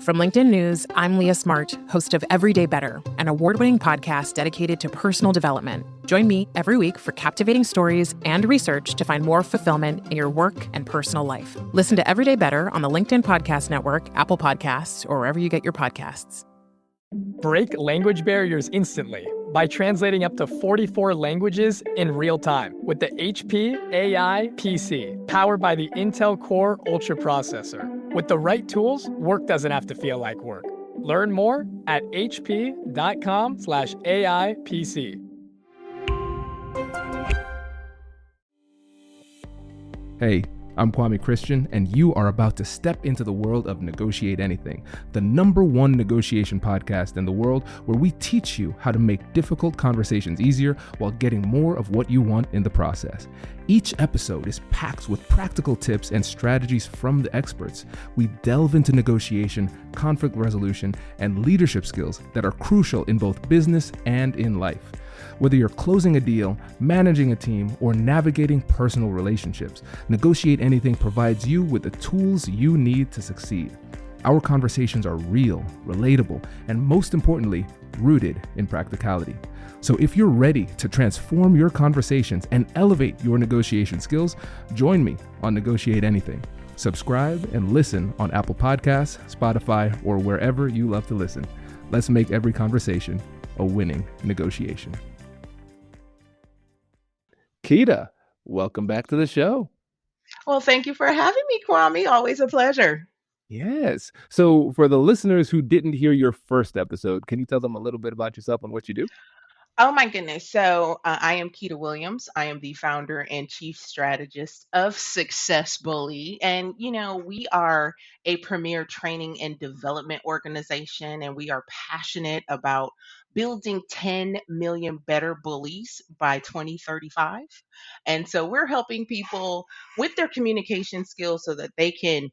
From LinkedIn News, I'm Leah Smart, host of Everyday Better, an award-winning podcast dedicated to personal development. Join me every week for captivating stories and research to find more fulfillment in your work and personal life. Listen to Everyday Better on the LinkedIn Podcast Network, Apple Podcasts, or wherever you get your podcasts. Break language barriers instantly by translating up to 44 languages in real time with the HP AI PC, powered by the Intel Core Ultra processor. With the right tools, work doesn't have to feel like work. Learn more at hp.com/AI PC. Hey, I'm Kwame Christian, and you are about to step into the world of Negotiate Anything, the #1 negotiation podcast in the world where we teach you how to make difficult conversations easier while getting more of what you want in the process. Each episode is packed with practical tips and strategies from the experts. We delve into negotiation, conflict resolution, and leadership skills that are crucial in both business and in life. Whether you're closing a deal, managing a team, or navigating personal relationships, Negotiate Anything provides you with the tools you need to succeed. Our conversations are real, relatable, and most importantly, rooted in practicality. So if you're ready to transform your conversations and elevate your negotiation skills, join me on Negotiate Anything. Subscribe and listen on Apple Podcasts, Spotify, or wherever you love to listen. Let's make every conversation a winning negotiation. Keita, welcome back to the show. Well, thank you for having me, Kwame. Always a pleasure. Yes. So for the listeners who didn't hear your first episode, can you tell them a little bit about yourself and what you do? Oh my goodness. So I am Keita Williams. I am the founder and chief strategist of Success Bully. And, we are a premier training and development organization, and we are passionate about building 10 million better bullies by 2035. And so we're helping people with their communication skills so that they can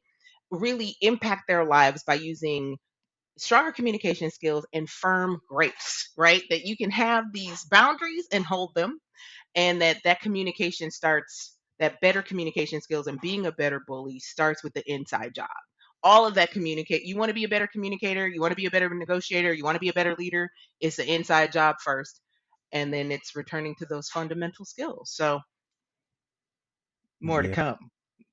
really impact their lives by using stronger communication skills and firm grace, right? That you can have these boundaries and hold them, and that communication starts, that better communication skills and being a better bully starts with the inside job. All of that communicate. You want to be a better communicator, you want to be a better negotiator, you want to be a better leader. It's the inside job first, and then it's returning to those fundamental skills. So more to Yeah. come.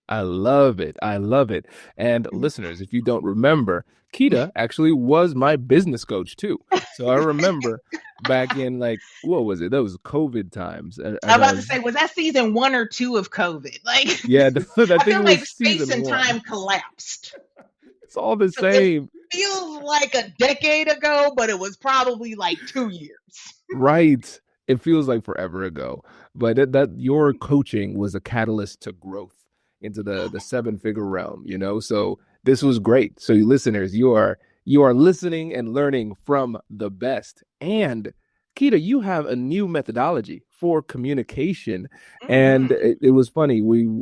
I love it. I love it. And listeners, if you don't remember, Keita actually was my business coach too. So I remember back in what was it? That was COVID times. I'm about to say, was that season 1 or 2 of COVID? Yeah, I think I feel it like was space season and 1. time collapsed. It's all the So it same. feels like a decade ago, but it was probably like 2 years. Right. It feels like forever ago. But that your coaching was a catalyst to growth into the 7-figure realm, So this was great. So you listeners, you are listening and learning from the best. And Keita, you have a new methodology for communication. And it was funny.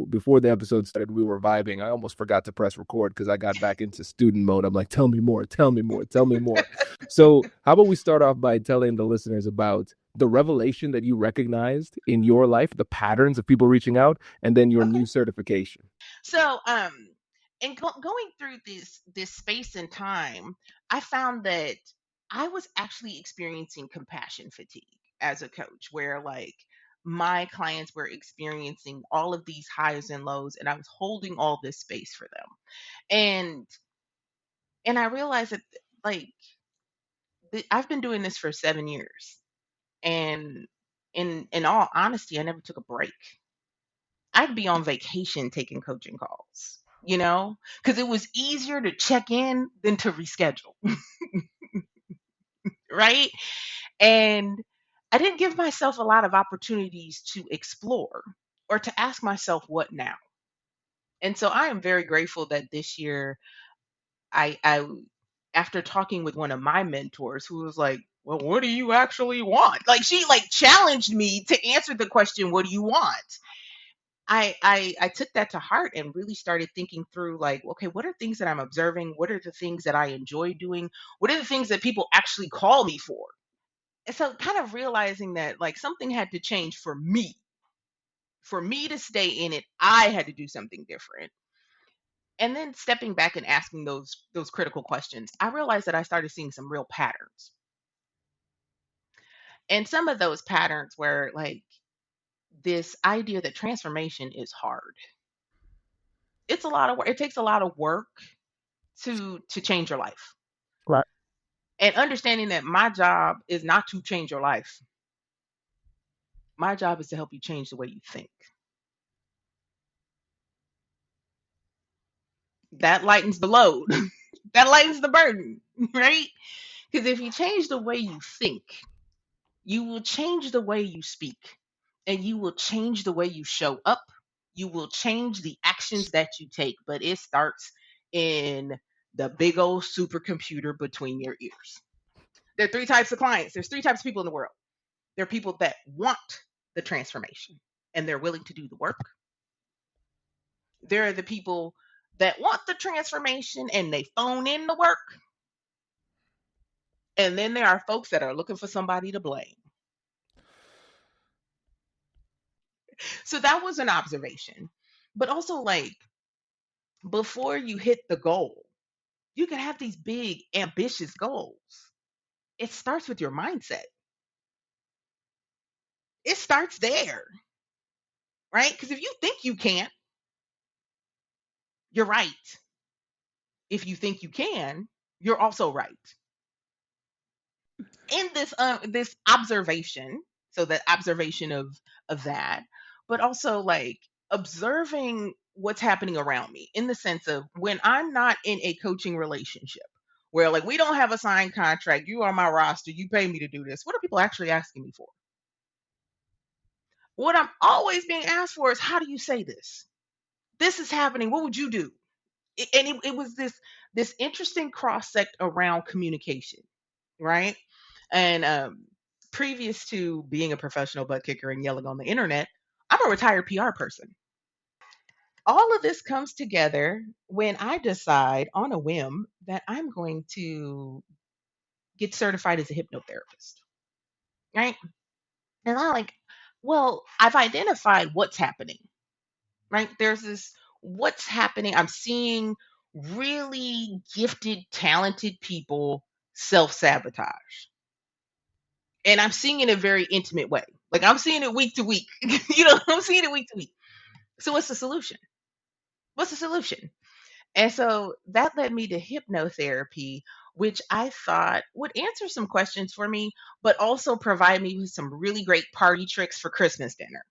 Before the episode started, we were vibing. I almost forgot to press record because I got back into student mode. I'm like, tell me more, tell me more, tell me more. So how about we start off by telling the listeners about the revelation that you recognized in your life, the patterns of people reaching out, and then your new certification. So, and going through this space and time, I found that I was actually experiencing compassion fatigue as a coach, where my clients were experiencing all of these highs and lows, and I was holding all this space for them. And I realized that I've been doing this for 7 years. And in all honesty, I never took a break. I'd be on vacation taking coaching calls, because it was easier to check in than to reschedule. Right. And I didn't give myself a lot of opportunities to explore or to ask myself, what now? And so I am very grateful that this year I after talking with one of my mentors who was like, well, what do you actually want? She challenged me to answer the question, what do you want? I took that to heart and really started thinking through okay, what are things that I'm observing? What are the things that I enjoy doing? What are the things that people actually call me for? And so kind of realizing that something had to change for me. For me to stay in it, I had to do something different. And then stepping back and asking those critical questions, I realized that I started seeing some real patterns. And some of those patterns were like this idea that transformation is hard. It's a lot of work. It takes a lot of work to change your life. Right. And understanding that my job is not to change your life. My job is to help you change the way you think. That lightens the load. That lightens the burden, right? Because if you change the way you think, you will change the way you speak, and you will change the way you show up. You will change the actions that you take, but it starts in the big old supercomputer between your ears. There are three types of clients. There's three types of people in the world. There are people that want the transformation and they're willing to do the work. There are the people that want the transformation and they phone in the work. And then there are folks that are looking for somebody to blame. So that was an observation. But also, like, before you hit the goal, you can have these big, ambitious goals. It starts with your mindset. It starts there, right? Because if you think you can't, you're right. If you think you can, you're also right. In this observation, so the observation of that, but also like observing what's happening around me in the sense of when I'm not in a coaching relationship where like we don't have a signed contract, you are my roster, you pay me to do this. What are people actually asking me for? What I'm always being asked for is how do you say this? This is happening. What would you do? It was this interesting cross sect around communication, right? And previous to being a professional butt kicker and yelling on the internet, I'm a retired PR person. All of this comes together when I decide on a whim that I'm going to get certified as a hypnotherapist, right? And I'm like, well, I've identified what's happening, right? There's this what's happening. I'm seeing really gifted, talented people self-sabotage. And I'm seeing it in a very intimate way. Like I'm seeing it week to week. I'm seeing it week to week. So what's the solution? What's the solution? And so that led me to hypnotherapy, which I thought would answer some questions for me, but also provide me with some really great party tricks for Christmas dinner.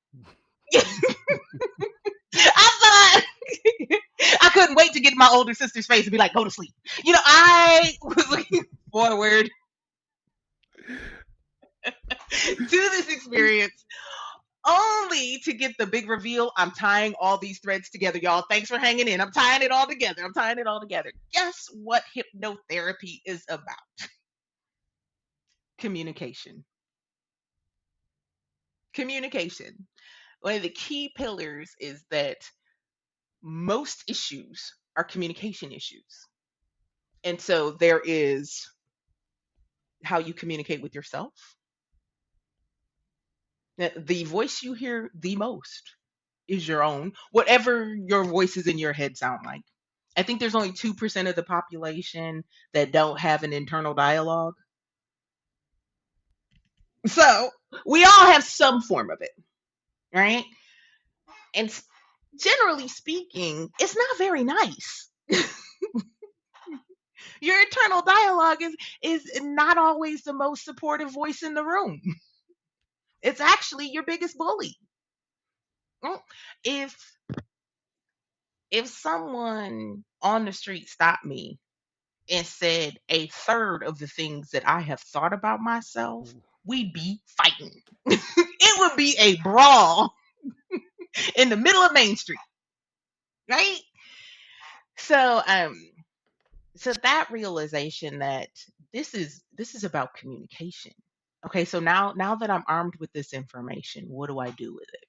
I thought I couldn't wait to get in my older sister's face and be like, go to sleep. I was looking forward to this experience only to get the big reveal. I'm tying all these threads together, y'all. Thanks for hanging in. I'm tying it all together. Guess what hypnotherapy is about? Communication. Communication. One of the key pillars is that most issues are communication issues. And so there is how you communicate with yourself. The voice you hear the most is your own, whatever your voices in your head sound like. I think there's only 2% of the population that don't have an internal dialogue. So we all have some form of it, right? And generally speaking, it's not very nice. Your internal dialogue is not always the most supportive voice in the room. It's actually your biggest bully. If someone on the street stopped me and said a third of the things that I have thought about myself, we'd be fighting. It would be a brawl in the middle of Main Street, right? So that realization that this is about communication. Okay, so now that I'm armed with this information, what do I do with it?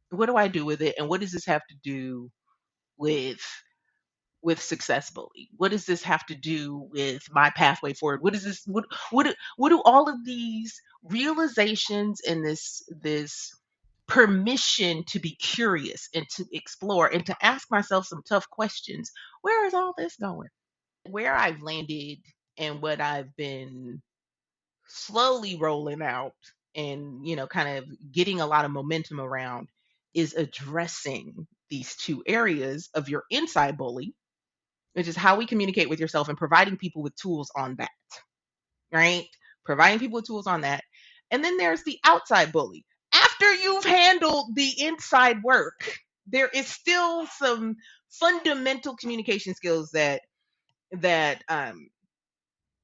What do I do with it, and what does this have to do with successfully? What does this have to do with my pathway forward? What is this? What do all of these realizations and this permission to be curious and to explore and to ask myself some tough questions. Where is all this going? Where I've landed and what I've been slowly rolling out and, kind of getting a lot of momentum around is addressing these two areas of your inside bully, which is how we communicate with yourself, and providing people with tools on that, right? Providing people with tools on that. And then there's the outside bully. After you've handled the inside work, there is still some fundamental communication skills that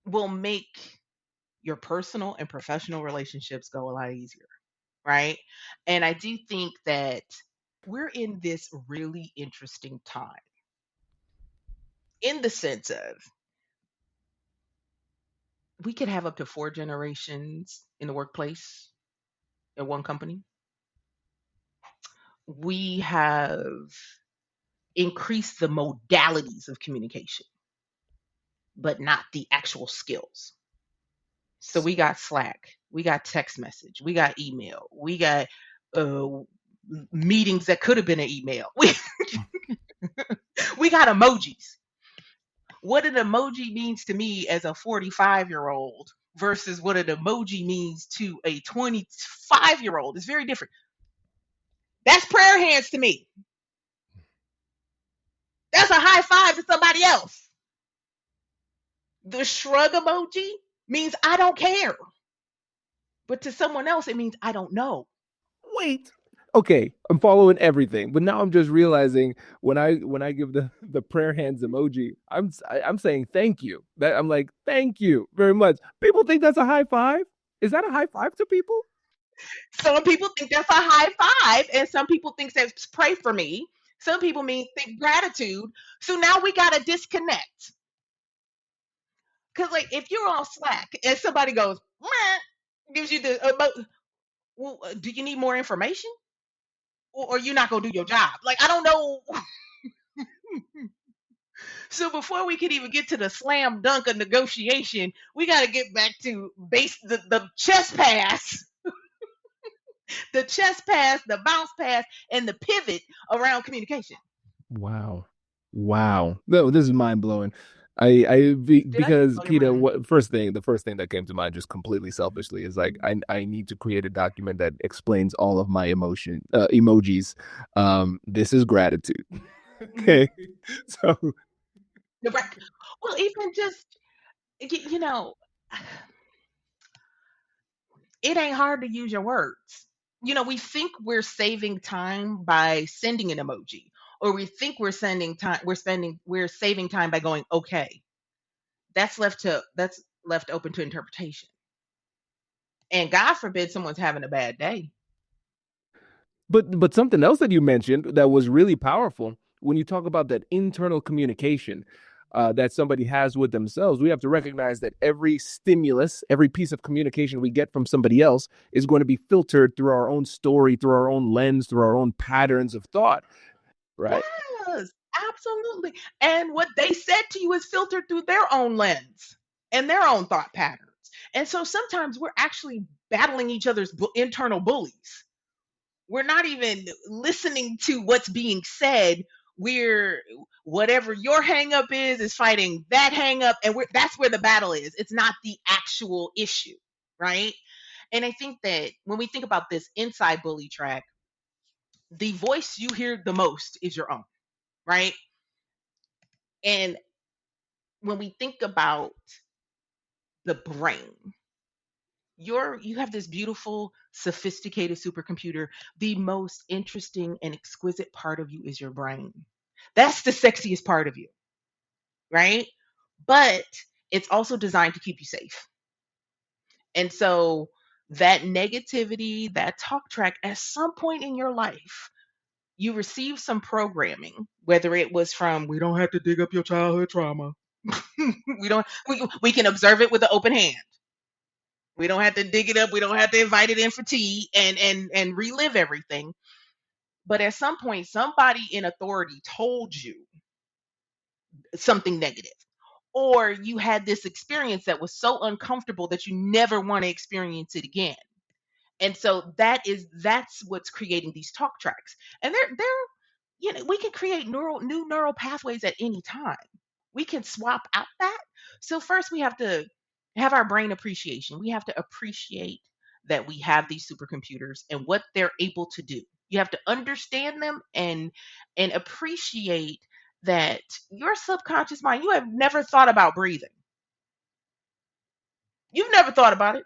will make your personal and professional relationships go a lot easier, right? And I do think that we're in this really interesting time in the sense of we could have up to 4 generations in the workplace in one company. We have increased the modalities of communication, but not the actual skills. So we got Slack, we got text message, we got email, we got uh, meetings that could have been an email. We got emojis. What an emoji means to me as a 45-year-old versus what an emoji means to a 25-year-old is very different. That's prayer hands to me. That's a high five to somebody else. The shrug emoji means I don't care. But to someone else, it means I don't know. Wait. Okay, I'm following everything, but now I'm just realizing when I give the prayer hands emoji, I'm saying thank you. That I'm like thank you very much. People think that's a high five. Is that a high five to people? Some people think that's a high five, and some people think that's pray for me. Some people think gratitude. So now we got to disconnect. Because, like, if you're on Slack and somebody goes, meh, gives you the, well, do you need more information? Or you're not going to do your job? Like, I don't know. So before we can even get to the slam dunk of negotiation, we got to get back to the chess pass, the chess pass, the bounce pass, and the pivot around communication. Wow. Wow. No, this is mind blowing. Did I just Because blow your Keita, mind? the first thing that came to mind, just completely selfishly, is like I need to create a document that explains all of my emojis. This is gratitude. Okay, so Right. Well, even just, you know, it ain't hard to use your words. We think we're saving time by sending an emoji, or we think we're saving time by going okay. That's left open to interpretation. And God forbid someone's having a bad day. but something else that you mentioned that was really powerful when you talk about that internal communication that somebody has with themselves, we have to recognize that every stimulus, every piece of communication we get from somebody else is going to be filtered through our own story, through our own lens, through our own patterns of thought, right? Yes, absolutely. And what they said to you is filtered through their own lens and their own thought patterns. And so sometimes we're actually battling each other's internal bullies. We're not even listening to what's being said. We're whatever your hang up is fighting that hang up, and that's where the battle is. It's not the actual issue, right? And I think that when we think about this inside bully track, the voice you hear the most is your own, right? And when we think about the brain, you have this beautiful, sophisticated supercomputer. The most interesting and exquisite part of you is your brain. That's the sexiest part of you, right? But it's also designed to keep you safe. And so that negativity, that talk track, at some point in your life, you receive some programming, whether it was from, we don't have to dig up your childhood trauma. We can observe it with an open hand. We don't have to dig it up. We don't have to invite it in for tea and relive everything. But at some point, somebody in authority told you something negative, or you had this experience that was so uncomfortable that you never want to experience it again. And so that's what's creating these talk tracks. And we can create new neural pathways at any time. We can swap out that. So first we have to have our brain appreciation. We have to appreciate that we have these supercomputers and what they're able to do. You have to understand them and appreciate that your subconscious mind, you have never thought about breathing. You've never thought about it.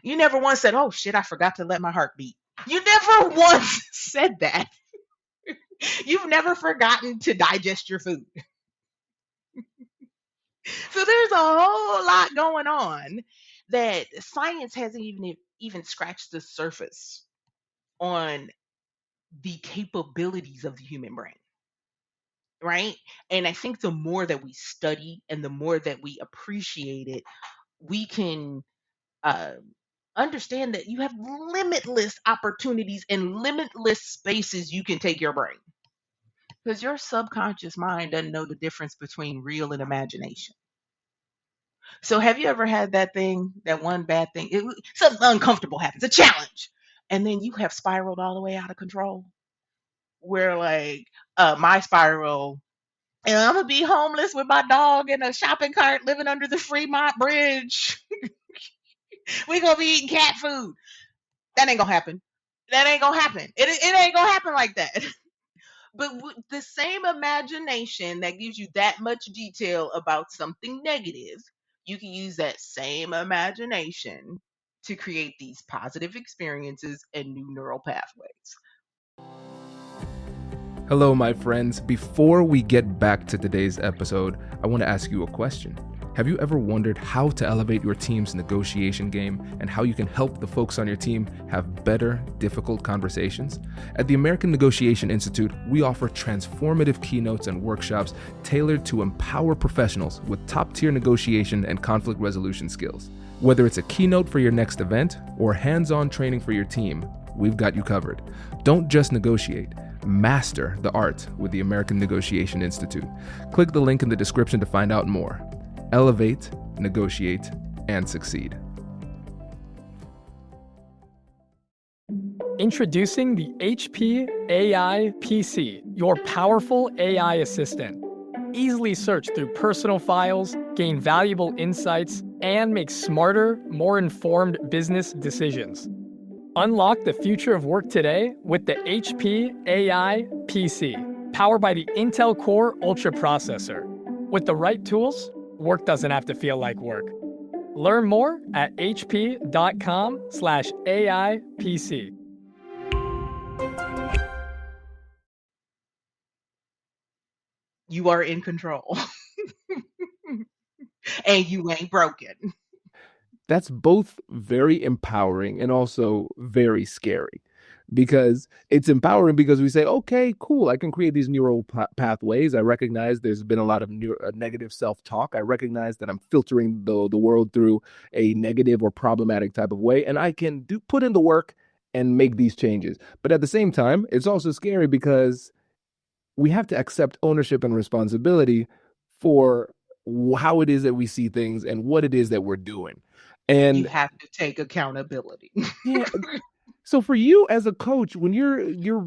You never once said, "Oh shit, I forgot to let my heart beat." You never once said that. You've never forgotten to digest your food. So there's a whole lot going on that science hasn't even scratched the surface on the capabilities of the human brain, right? And I think the more that we study and the more that we appreciate it, we can uh, understand that you have limitless opportunities and limitless spaces you can take your brain, because your subconscious mind doesn't know the difference between real and imagination. So have you ever had that one bad thing, something uncomfortable happens, a challenge, and then you have spiraled all the way out of control? Where like my spiral, and I'm gonna be homeless with my dog in a shopping cart living under the Fremont Bridge. We gonna be eating cat food. That ain't gonna happen. That ain't gonna happen. It ain't gonna happen like that. But the same imagination that gives you that much detail about something negative, you can use that same imagination to create these positive experiences and new neural pathways. Hello, my friends. Before we get back to today's episode, I want to ask you a question. Have you ever wondered how to elevate your team's negotiation game and how you can help the folks on your team have better, difficult conversations? At the American Negotiation Institute, we offer transformative keynotes and workshops tailored to empower professionals with top-tier negotiation and conflict resolution skills. Whether it's a keynote for your next event or hands-on training for your team, we've got you covered. Don't just negotiate. Master the art with the American Negotiation Institute. Click the link in the description to find out more. Elevate, negotiate, and succeed. Introducing the HP AI PC, your powerful AI assistant. Easily search through personal files, gain valuable insights, and make smarter, more informed business decisions. Unlock the future of work today with the HP AI PC, powered by the Intel Core Ultra processor. With the right tools, work doesn't have to feel like work. Learn more at hp.com/AIPC. You are in control. And you ain't broken. That's both very empowering and also very scary, because it's empowering because we say, okay, cool, I can create these neural pathways. I recognize there's been a lot of negative self-talk. I recognize that I'm filtering the world through a negative or problematic type of way, and I can put in the work and make these changes. But at the same time, it's also scary because we have to accept ownership and responsibility for how it is that we see things and what it is that we're doing. You And have to take accountability. yeah, so for you as a coach, when you're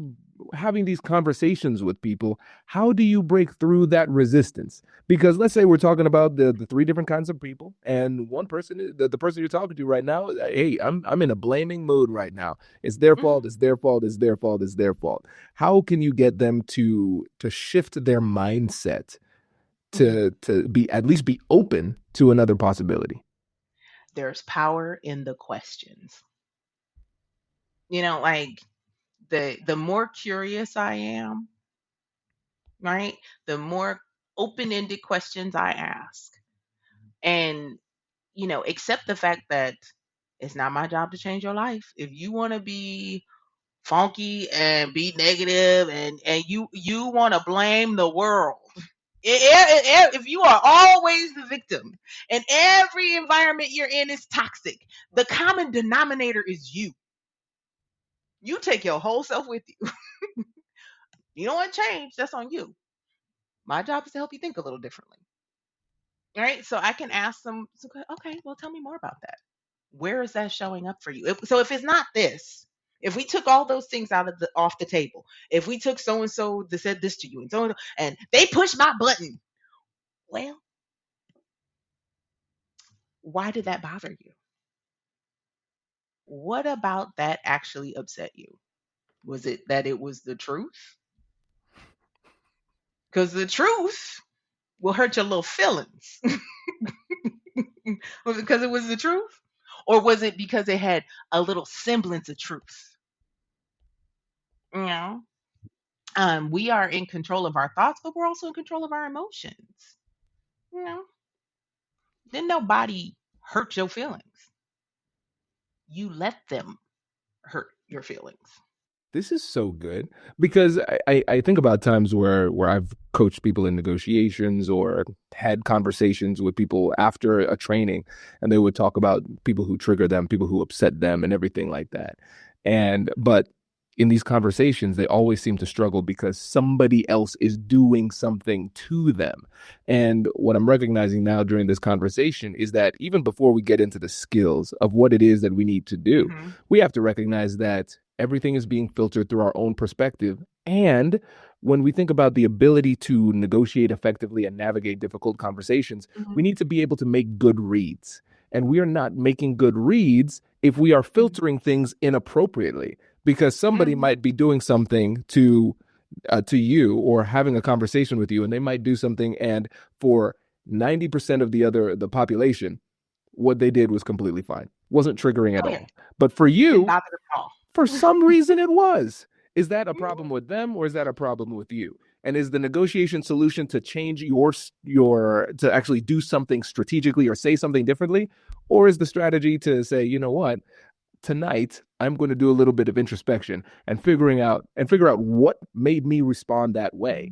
having these conversations with people, how do you break through that resistance? Because let's say we're talking about the three different kinds of people, and one person, the person you're talking to right now, hey, I'm in a blaming mood right now. It's their fault. It's their fault. It's their fault. It's their fault. How can you get them to shift their mindset to be at least be open to another possibility? There's power in the questions. Like the more curious I am, right? The more open-ended questions I ask. And accept the fact that it's not my job to change your life. If you want to be funky and be negative and you want to blame the world, if you are always the victim and every environment you're in is toxic, the common denominator is you. You take your whole self with you. You don't want to change, that's on you. My job is to help you think a little differently. Right? So I can ask them, okay, well, tell me more about that. Where is that showing up for you? So if it's not this, if we took all those things off the table, if we took so and so that said this to you and so and they pushed my button, well, why did that bother you? What about that actually upset you? Was it that it was the truth? Because the truth will hurt your little feelings. Was it because it was the truth? Or was it because it had a little semblance of truth? You know, we are in control of our thoughts, but we're also in control of our emotions. You know, then nobody hurt your feelings. You let them hurt your feelings. This is so good because I think about times where I've coached people in negotiations or had conversations with people after a training, and they would talk about people who trigger them, people who upset them, and everything like that. But in these conversations, they always seem to struggle because somebody else is doing something to them. And what I'm recognizing now during this conversation is that even before we get into the skills of what it is that we need to do, we have to recognize that everything is being filtered through our own perspective. And when we think about the ability to negotiate effectively and navigate difficult conversations, we need to be able to make good reads. And we are not making good reads if we are filtering things inappropriately, because somebody might be doing something to you or having a conversation with you, and they might do something, and for 90% of the population, what they did was completely fine, wasn't triggering at all. But for you, for some reason it was. Is that a problem with them, or is that a problem with you? And is the negotiation solution to change your to actually do something strategically or say something differently? Or is the strategy to say, you know what, tonight I'm going to do a little bit of introspection and figure out what made me respond that way.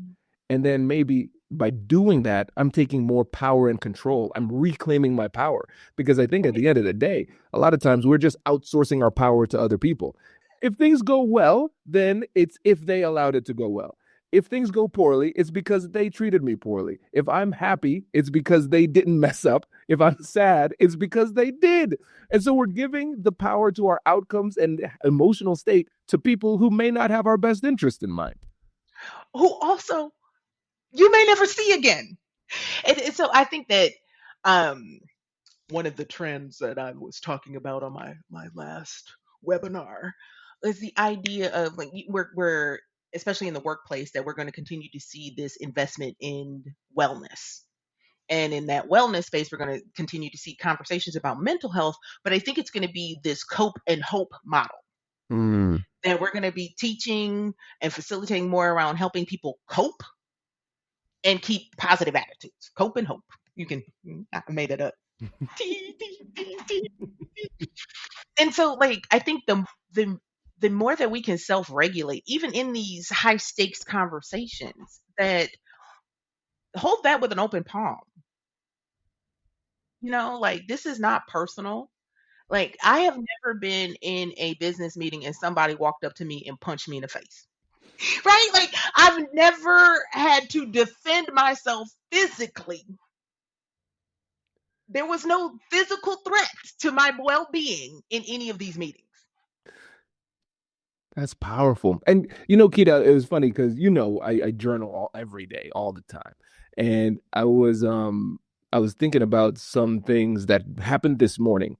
And then maybe by doing that, I'm taking more power and control. I'm reclaiming my power, because I think at the end of the day, a lot of times we're just outsourcing our power to other people. If things go well, then it's if they allowed it to go well. If things go poorly, it's because they treated me poorly. If I'm happy, it's because they didn't mess up. If I'm sad, it's because they did. And so we're giving the power to our outcomes and emotional state to people who may not have our best interest in mind. Who also you may never see again. And so I think that one of the trends that I was talking about on my last webinar is the idea of like we're especially in the workplace that we're going to continue to see this investment in wellness. And in that wellness space, we're going to continue to see conversations about mental health, but I think it's going to be this cope and hope model that we're going to be teaching and facilitating more around helping people cope and keep positive attitudes. Cope and hope. You can, I made it up. And so, like, I think the more that we can self-regulate, even in these high stakes conversations, that hold that with an open palm. You know, like this is not personal. Like I have never been in a business meeting and somebody walked up to me and punched me in the face. Right? Like I've never had to defend myself physically. There was no physical threat to my well-being in any of these meetings. That's powerful. And, you know, Keita, it was funny because, you know, I journal every day, all the time. And I was thinking about some things that happened this morning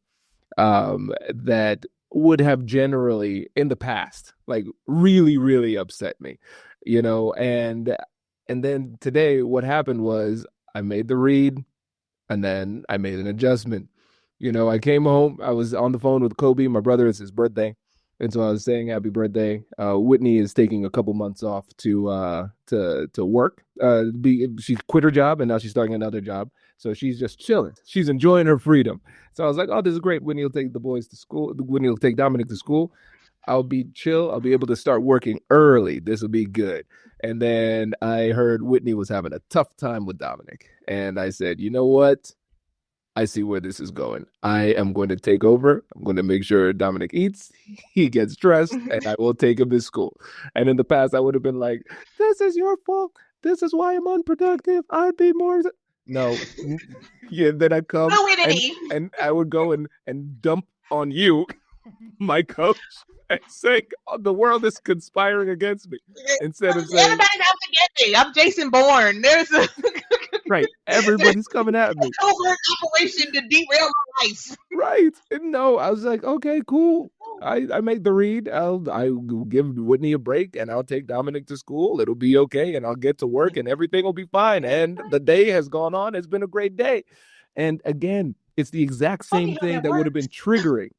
that would have generally in the past, like really, really upset me, you know, and then today what happened was I made the read and then I made an adjustment. You know, I came home, I was on the phone with Kobe, my brother, it's his birthday. And so I was saying happy birthday. Whitney is taking a couple months off to work. She quit her job and now she's starting another job. So she's just chilling. She's enjoying her freedom. So I was like, oh, this is great. Whitney will take the boys to school. Whitney will take Dominic to school. I'll be chill. I'll be able to start working early. This will be good. And then I heard Whitney was having a tough time with Dominic. And I said, you know what? I see where this is going. I am going to take over. I'm going to make sure Dominic eats, he gets dressed, and I will take him to school. And in the past, I would have been like, this is your fault. This is why I'm unproductive. I'd be more... No. Yeah, then I'd come and I would go and dump on you, my coach, and saying, oh, the world is conspiring against me, instead of saying, everybody's out to get me. I'm Jason Bourne. There's a right, everybody's coming at me. covert operation to derail my life. Right. And no, I was like, okay, cool. I made the read. I'll give Whitney a break and I'll take Dominic to school. It'll be okay. And I'll get to work and everything will be fine. And the day has gone on. It's been a great day. And again, it's the exact same Funny how thing that that would have been works. triggering.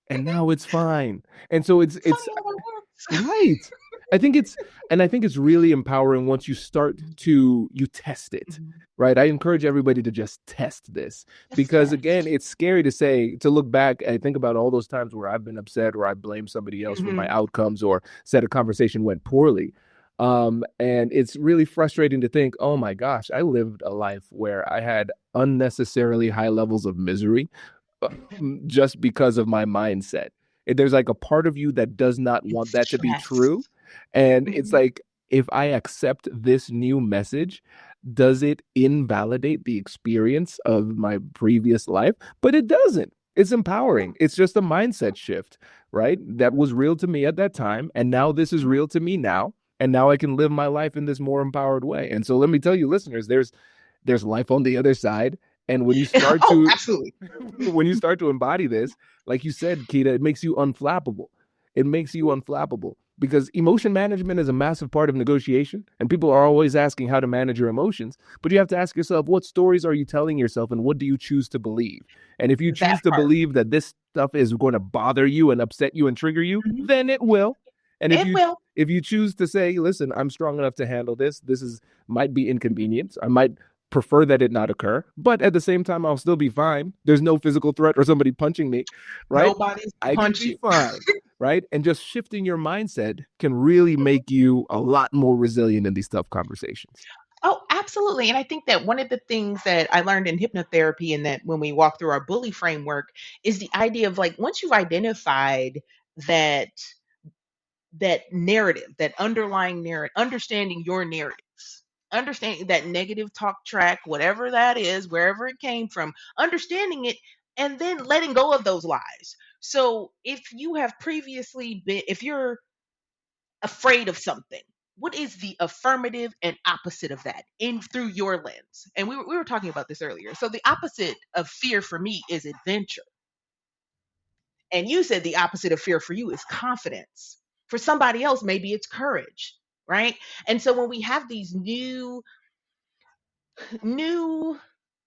And now it's fine. And so it's Funny how that works. right. I think it's really empowering once you start to test it, right? I encourage everybody to just test this, because again, it's scary to look back. I think about all those times where I've been upset or I blame somebody else for my outcomes or said a conversation went poorly. And it's really frustrating to think, oh my gosh, I lived a life where I had unnecessarily high levels of misery just because of my mindset. There's like a part of you that does not want that to be true. And it's like, if I accept this new message, does it invalidate the experience of my previous life? But it doesn't. It's empowering. It's just a mindset shift, right? That was real to me at that time. And now this is real to me now. And now I can live my life in this more empowered way. And so let me tell you, listeners, there's life on the other side. And when you start absolutely. when you start to embody this, like you said, Keita, it makes you unflappable. It makes you unflappable, because emotion management is a massive part of negotiation. And people are always asking how to manage your emotions. But you have to ask yourself, what stories are you telling yourself and what do you choose to believe? And if you choose to believe that this stuff is going to bother you and upset you and trigger you, then it will. And if you choose to say, listen, I'm strong enough to handle this, might be inconvenience. I might prefer that it not occur, but at the same time, I'll still be fine. There's no physical threat or somebody punching me, right? Nobody's punch you. Fine, right? And just shifting your mindset can really make you a lot more resilient in these tough conversations. Oh, absolutely. And I think that one of the things that I learned in hypnotherapy, and that when we walk through our bully framework, is the idea of, like, once you've identified that narrative, that underlying narrative, understanding your narratives, understanding that negative talk track, whatever that is, wherever it came from, understanding it, and then letting go of those lies. So if you have previously been, if you're afraid of something, what is the affirmative and opposite of that through your lens? And we were talking about this earlier. So the opposite of fear for me is adventure. And you said the opposite of fear for you is confidence. For somebody else, maybe it's courage, right? And so when we have these new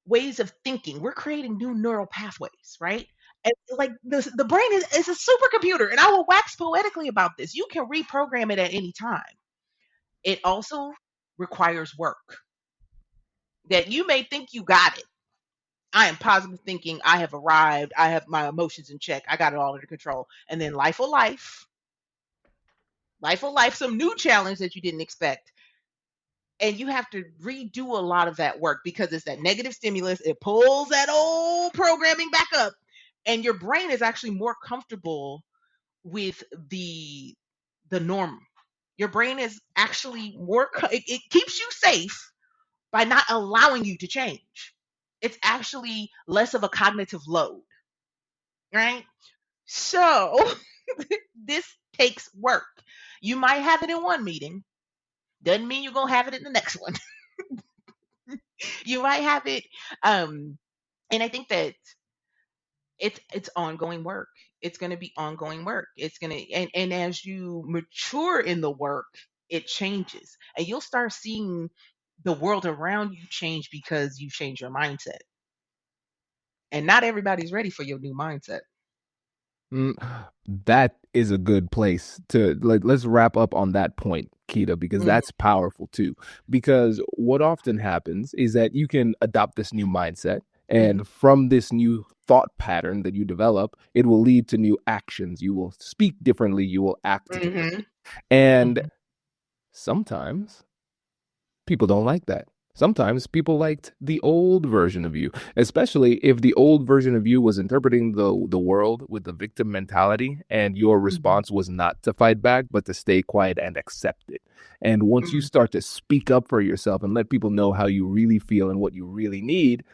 ways of thinking, we're creating new neural pathways, right? And like the brain is a supercomputer, and I will wax poetically about this. You can reprogram it at any time. It also requires work. That you may think you got it. I am positive thinking, I have arrived, I have my emotions in check, I got it all under control. And then life will life, some new challenge that you didn't expect. And you have to redo a lot of that work, because it's that negative stimulus. It pulls that old programming back up. And your brain is actually more comfortable with the norm. Your brain is actually it keeps you safe by not allowing you to change. It's actually less of a cognitive load, right? So this takes work. You might have it in one meeting. Doesn't mean you're going to have it in the next one. You might have it. And I think that it's ongoing work. It's going to be ongoing work. It's going to, and as you mature in the work, it changes, and you'll start seeing the world around you change because you change your mindset. And not everybody's ready for your new mindset. That is a good place to let's wrap up on that point, Keita, because that's powerful too. Because what often happens is that you can adopt this new mindset, and from this new thought pattern that you develop, it will lead to new actions. You will speak differently. You will act differently. And sometimes people don't like that. Sometimes people liked the old version of you, especially if the old version of you was interpreting the world with the victim mentality, and your response was not to fight back, but to stay quiet and accept it. And once you start to speak up for yourself and let people know how you really feel and what you really need,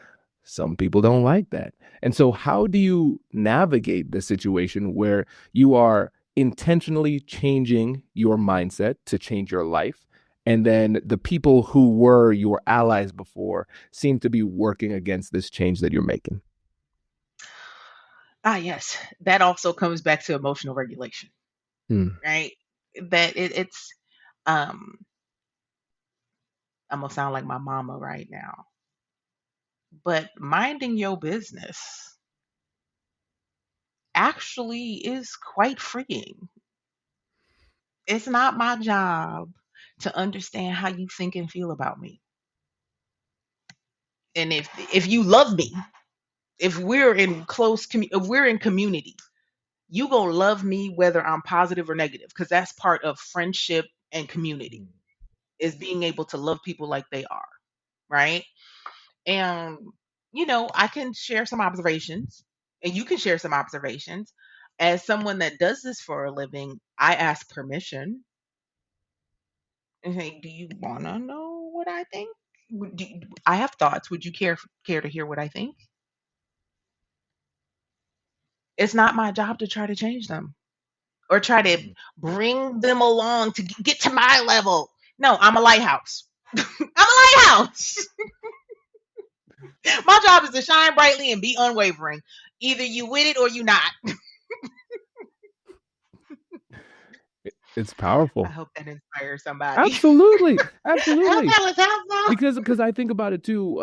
Some people don't like that. And so, how do you navigate the situation where you are intentionally changing your mindset to change your life? And then the people who were your allies before seem to be working against this change that you're making. Yes, that also comes back to emotional regulation, Hmm. right? That it's um I'm gonna sound like my mama right now, but minding your business actually is quite freeing. It's not my job to understand how you think and feel about me. And if you love me, if we're in if we're in community, you gonna love me whether I'm positive or negative, because that's part of friendship and community, is being able to love people like they are, right? And I can share some observations, and you can share some observations. As someone that does this for a living, I ask permission and say, "Do you want to know what I think? I have thoughts. Would you care to hear what I think?" It's not my job to try to change them or try to bring them along to get to my level. No, I'm a lighthouse. I'm a lighthouse. My job is to shine brightly and be unwavering. Either you with it or you not. It's I powerful. hope that inspires somebody. Absolutely. I hope Absolutely. that was helpful. Because I think about it too.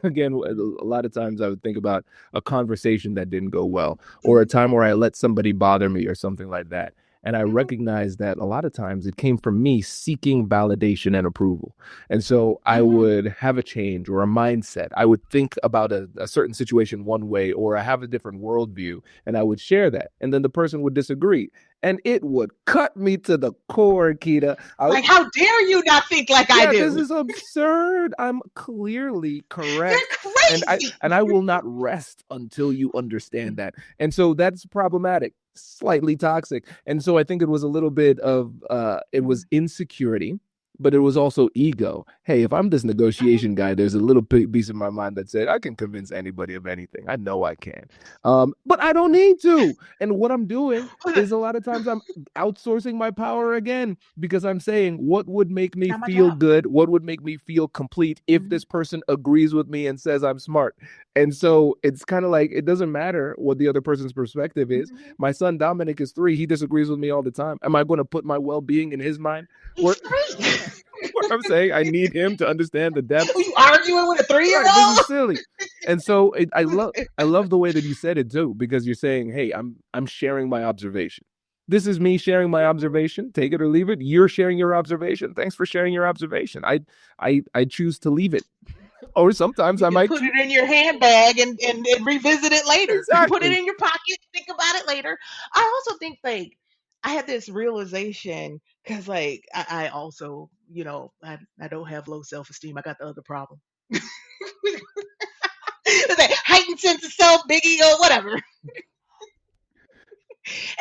Again, a lot of times I would think about a conversation that didn't go well, or a Mhm, time where I let somebody bother me or something like that. And I mhm, recognize that a lot of times it came from me seeking validation and approval. And so I mhm. would have a change or a mindset. I would think about a certain situation one way, or I have a different worldview, and I would share that. And then the person would disagree. And it would cut me to the core, Keita. Like, how dare you not think like I Yeah, this do? is absurd. I'm clearly You're correct. crazy. And I will not rest until you understand that. And so that's problematic, slightly toxic. And so I think it was a little bit of it was Mhm, insecurity, but it was also ego. Hey, if I'm this mhm. negotiation guy, there's a little piece in my mind that said I can convince anybody of anything. I know I can. But I don't need to. And what I'm doing is a lot of times I'm outsourcing my power again, because I'm saying what would make It's me not my feel job. good, what would make me feel complete if Mhm, this person agrees with me and says I'm smart. And so it's kind of like it doesn't matter what the other person's perspective is. mhm. My son Dominic is 3. He disagrees with me all the time. Am I going to put my well-being in his mind? He's Where, 3. where I'm saying I need him to understand the Are depths. you arguing with a Right, this 3-year-old? is silly. And so I love the way that you said it too, because you're saying, "Hey, I'm sharing my observation. This is me sharing my observation. Take it or leave it. You're sharing your observation. Thanks for sharing your observation. I choose to leave it, or sometimes You I can might put it in your handbag and revisit it later. Put it exactly. in your pocket, think about it later. I also think, like, I had this realization because, like, I also, I don't have low self esteem. I got the other problem. It's like heightened sense of self, big ego, whatever.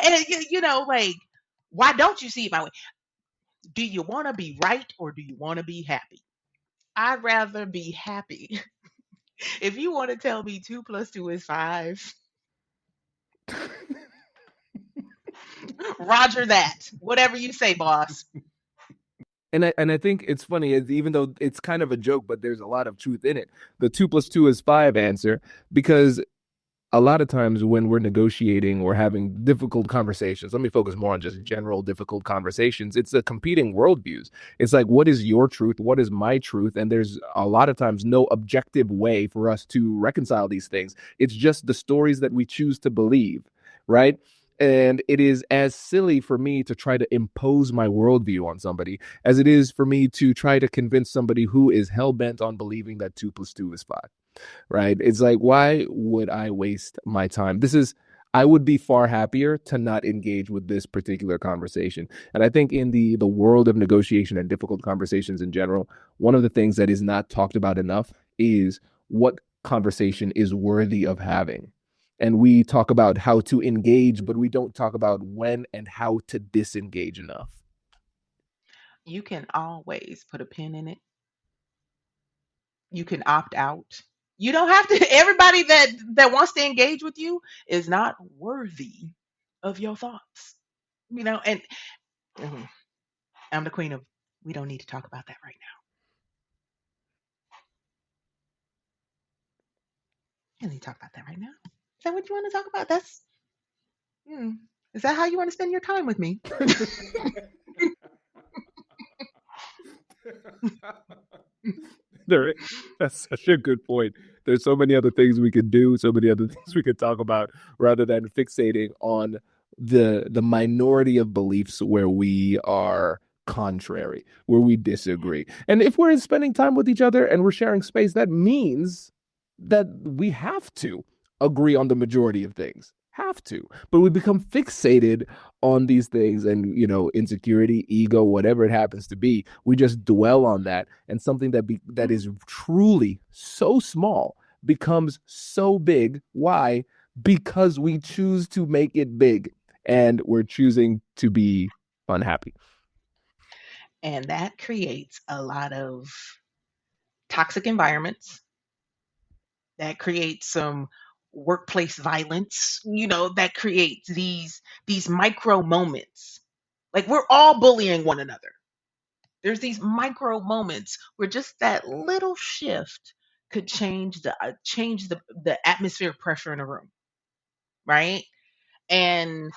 And like, why don't you see it my way? Do you want to be right or do you want to be happy? I'd rather be happy. If you want to tell me 2 plus 2 is 5, Roger that. Whatever you say, boss. And I think it's funny, even though it's kind of a joke, but there's a lot of truth in it. The 2 plus 2 is 5 answer, because a lot of times when we're negotiating or having difficult conversations, let me focus more on just general difficult conversations. It's the competing worldviews. It's like, what is your truth? What is my truth? And there's a lot of times no objective way for us to reconcile these things. It's just the stories that we choose to believe, right? And it is as silly for me to try to impose my worldview on somebody as it is for me to try to convince somebody who is hell bent on believing that 2 plus 2 is 5, right? It's like, why would I waste my time? I would be far happier to not engage with this particular conversation. And I think in the world of negotiation and difficult conversations in general, one of the things that is not talked about enough is what conversation is worthy of having. And we talk about how to engage, but we don't talk about when and how to disengage enough. You can always put a pin in it. You can opt out. You don't have to, everybody that wants to engage with you is not worthy of your thoughts. And mhm, I'm the queen of, we don't need to talk about that right now. You don't need to talk about that right now. Is that what you want to talk about? Hmm, is that how you want to spend your time with me? There, that's such a good point. There's so many other things we could do, so many other things we could talk about, rather than fixating on the minority of beliefs where we are contrary, where we disagree. And if we're spending time with each other and we're sharing space, that means that we have to agree on the majority of things. Have to. But we become fixated on these things and, insecurity, ego, whatever it happens to be. We just dwell on that. And something that is truly so small becomes so big. Why? Because we choose to make it big and we're choosing to be unhappy. And that creates a lot of toxic environments. That creates some workplace violence, that creates these micro moments. Like, we're all bullying one another. There's these micro moments where just that little shift could change the atmospheric pressure in a room, right? And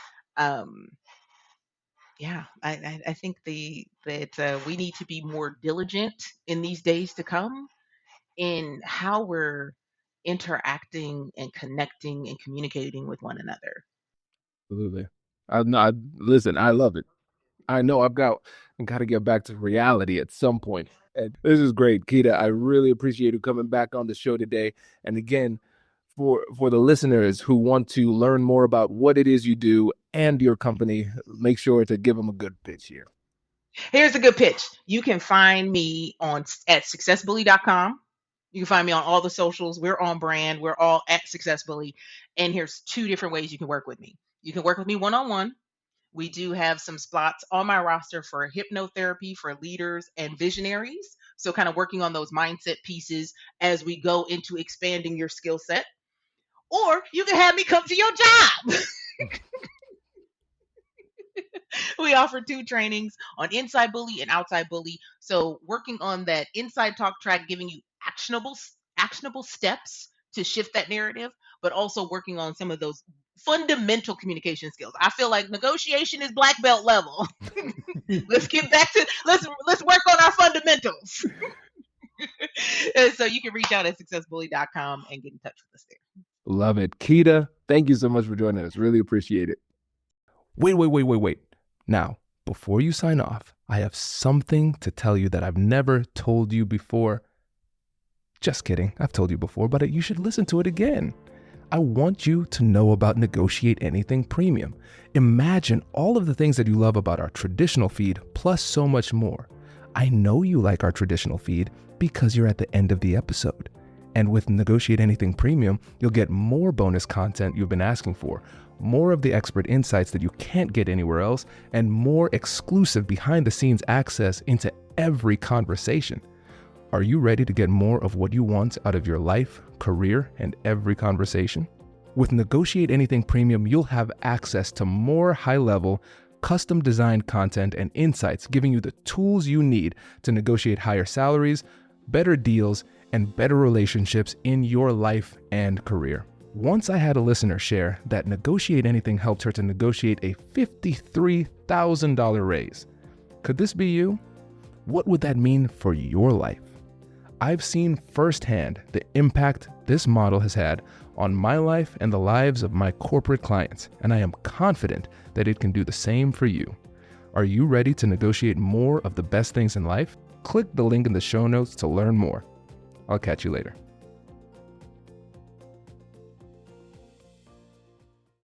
yeah, I think that we need to be more diligent in these days to come in how we're interacting and connecting and communicating with one another. Absolutely. Listen, I love it. I know I got to get back to reality at some point. And this is great, Keita. I really appreciate you coming back on the show today. And again, for the listeners who want to learn more about what it is you do and your company, make sure to give them a good pitch here. Here's a good pitch. You can find me at successbully.com. You can find me on all the socials. We're on brand. We're all at Successbully. And here's 2 different ways you can work with me. You can work with me one-on-one. We do have some spots on my roster for hypnotherapy for leaders and visionaries. So kind of working on those mindset pieces as we go into expanding your skill set. Or you can have me come to your job. We offer 2 trainings on inside bully and outside bully. So working on that inside talk track, giving you actionable steps to shift that narrative, but also working on some of those fundamental communication skills. I feel like negotiation is black belt level. Let's get back to let's work on our fundamentals. And so you can reach out at successbully.com and get in touch with us there. Love it. Keita, thank you so much for joining us. Really appreciate it. Wait. Now, before you sign off, I have something to tell you that I've never told you before. Just kidding. I've told you before, but you should listen to it again. I want you to know about Negotiate Anything Premium. Imagine all of the things that you love about our traditional feed, plus so much more. I know you like our traditional feed because you're at the end of the episode. And with Negotiate Anything Premium, you'll get more bonus content you've been asking for, more of the expert insights that you can't get anywhere else, and more exclusive behind-the-scenes access into every conversation. Are you ready to get more of what you want out of your life, career, and every conversation? With Negotiate Anything Premium, you'll have access to more high-level, custom-designed content and insights, giving you the tools you need to negotiate higher salaries, better deals, and better relationships in your life and career. Once I had a listener share that Negotiate Anything helped her to negotiate a $53,000 raise. Could this be you? What would that mean for your life? I've seen firsthand the impact this model has had on my life and the lives of my corporate clients, and I am confident that it can do the same for you. Are you ready to negotiate more of the best things in life? Click the link in the show notes to learn more. I'll catch you later.